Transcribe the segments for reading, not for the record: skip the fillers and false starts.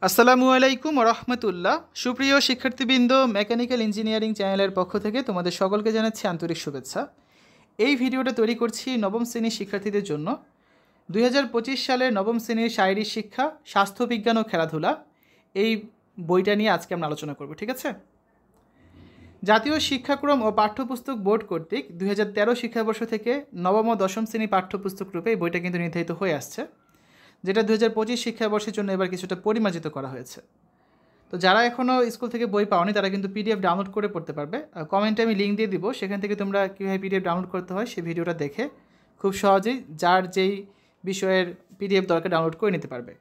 আসসালামু আলাইকুম রহমতুল্লাহ। সুপ্রিয় শিক্ষার্থীবৃন্দ, মেকানিক্যাল ইঞ্জিনিয়ারিং চ্যানেলের পক্ষ থেকে তোমাদের সকলকে জানাচ্ছি আন্তরিক শুভেচ্ছা। এই ভিডিওটা তৈরি করছি নবম শ্রেণীর শিক্ষার্থীদের জন্য। 2025 সালের নবম শ্রেণীর শারীরিক শিক্ষা, স্বাস্থ্যবিজ্ঞান ও খেলাধুলা এই বইটা নিয়ে আজকে আমরা আলোচনা করব, ঠিক আছে? জাতীয় শিক্ষাক্রম ও পাঠ্যপুস্তক বোর্ড কর্তৃক 2013 শিক্ষাবর্ষ থেকে নবম ও দশম শ্রেণী পাঠ্যপুস্তক রূপে এই বইটা কিন্তু নির্ধারিত হয়ে আসছে, যেটা 2025 শিক্ষাবর্ষের জন্য এবার কিছুটা পরিমার্জিত করা হয়েছে। তো যারা এখনও স্কুল থেকে বই পাওনি তারা কিন্তু পিডিএফ ডাউনলোড করে পড়তে পারবে। কমেন্টে আমি লিঙ্ক দিয়ে দিব, সেখান থেকে তোমরা কীভাবে পিডিএফ ডাউনলোড করতে হয় সেই ভিডিওটা দেখে খুব সহজেই যার যেই বিষয়ের পিডিএফ দরকার ডাউনলোড করে নিতে পারবে।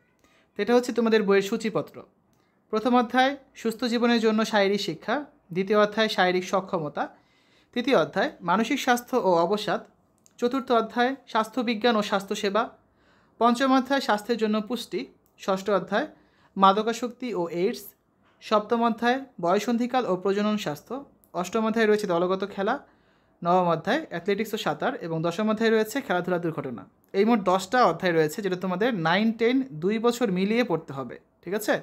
তো এটা হচ্ছে তোমাদের বইয়ের সূচিপত্র। প্রথম অধ্যায় সুস্থ জীবনের জন্য শারীরিক শিক্ষা, দ্বিতীয় অধ্যায় শারীরিক সক্ষমতা, তৃতীয় অধ্যায় মানসিক স্বাস্থ্য ও অবসাদ, চতুর্থ অধ্যায় স্বাস্থ্যবিজ্ঞান ও স্বাস্থ্যসেবা, পঞ্চম অধ্যায় স্বাস্থ্যের জন্য পুষ্টি, ষষ্ঠ অধ্যায় মাদকাসক্তি ও এইডস, সপ্তম অধ্যায় বয়সন্ধিকাল ও প্রজনন স্বাস্থ্য, অষ্টম অধ্যায় রয়েছে দলগত খেলা, নবম অধ্যায় অ্যাথলেটিক্স ও সাঁতার এবং দশম অধ্যায় রয়েছে খেলাধুলা দুর্ঘটনা। এই মোট 10টা অধ্যায় রয়েছে, যেটা তোমাদের 9-10 2 বছর মিলিয়ে পড়তে হবে, ঠিক আছে?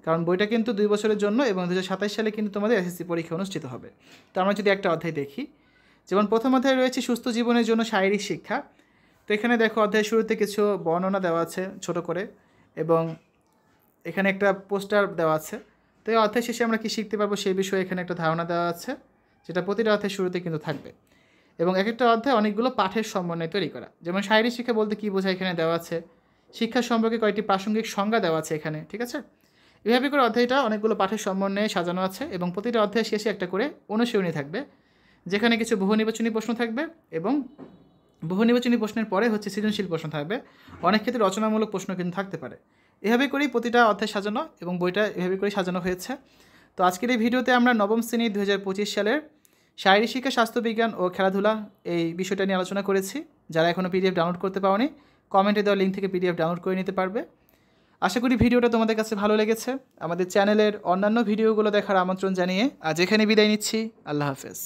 কারণ বইটা কিন্তু 2 বছরের জন্য এবং 2027 সালে কিন্তু তোমাদের এসএসসি পরীক্ষা অনুষ্ঠিত হবে। তো আমরা যদি একটা অধ্যায় দেখি, যেমন প্রথম অধ্যায় রয়েছে সুস্থ জীবনের জন্য শারীরিক শিক্ষা। তো এখানে দেখো অধ্যায়ের শুরুতে কিছু বর্ণনা দেওয়া আছে ছোট করে, এবং এখানে একটা পোস্টার দেওয়া আছে। তো এই অধ্যায় শেষে আমরা কী শিখতে পারবো সেই বিষয়ে এখানে একটা ধারণা দেওয়া আছে, যেটা প্রতিটা অধ্যায়ের শুরুতে কিন্তু থাকবে। এবং এক একটা অধ্যায় অনেকগুলো পাঠের সমন্বয়ে তৈরি করা। যেমন শারীরিক শিক্ষা বলতে কী বোঝায় এখানে দেওয়া আছে, শিক্ষা সম্পর্কে কয়েকটি প্রাসঙ্গিক সংজ্ঞা দেওয়া আছে এখানে, ঠিক আছে? এভাবে করে অধ্যায়টা অনেকগুলো পাঠের সমন্বয়ে সাজানো আছে এবং প্রতিটা অধ্যায়ের শেষে একটা করে অনুশীলনী থাকবে, যেখানে কিছু বহু নির্বাচনী প্রশ্ন থাকবে এবং বহু নির্বাচনী প্রশ্নের পরে হচ্ছে সৃজনশীল প্রশ্ন থাকবে। অনেক ক্ষেত্রে রচনামূলক প্রশ্ন কিন্তু থাকতে পারে। এভাবে করেই প্রতিটা অধ্যায় সাজানো এবং বইটা এভাবে করেই সাজানো হয়েছে। তো আজকের এই ভিডিওতে আমরা নবম শ্রেণী 2025 সালের শারীরিক শিক্ষা, স্বাস্থ্যবিজ্ঞান ও খেলাধুলা এই বিষয়টা নিয়ে আলোচনা করেছি। যারা এখনও পিডিএফ ডাউনলোড করতে পাওনি, কমেন্টে দেওয়া লিঙ্ক থেকে পিডিএফ ডাউনলোড করে নিতে পারবে। আশা করি ভিডিওটা তোমাদের কাছে ভালো লেগেছে। আমাদের চ্যানেলের অন্যান্য ভিডিওগুলো দেখার আমন্ত্রণ জানিয়ে আজ এখানে বিদায় নিচ্ছি। আল্লাহ হাফেজ।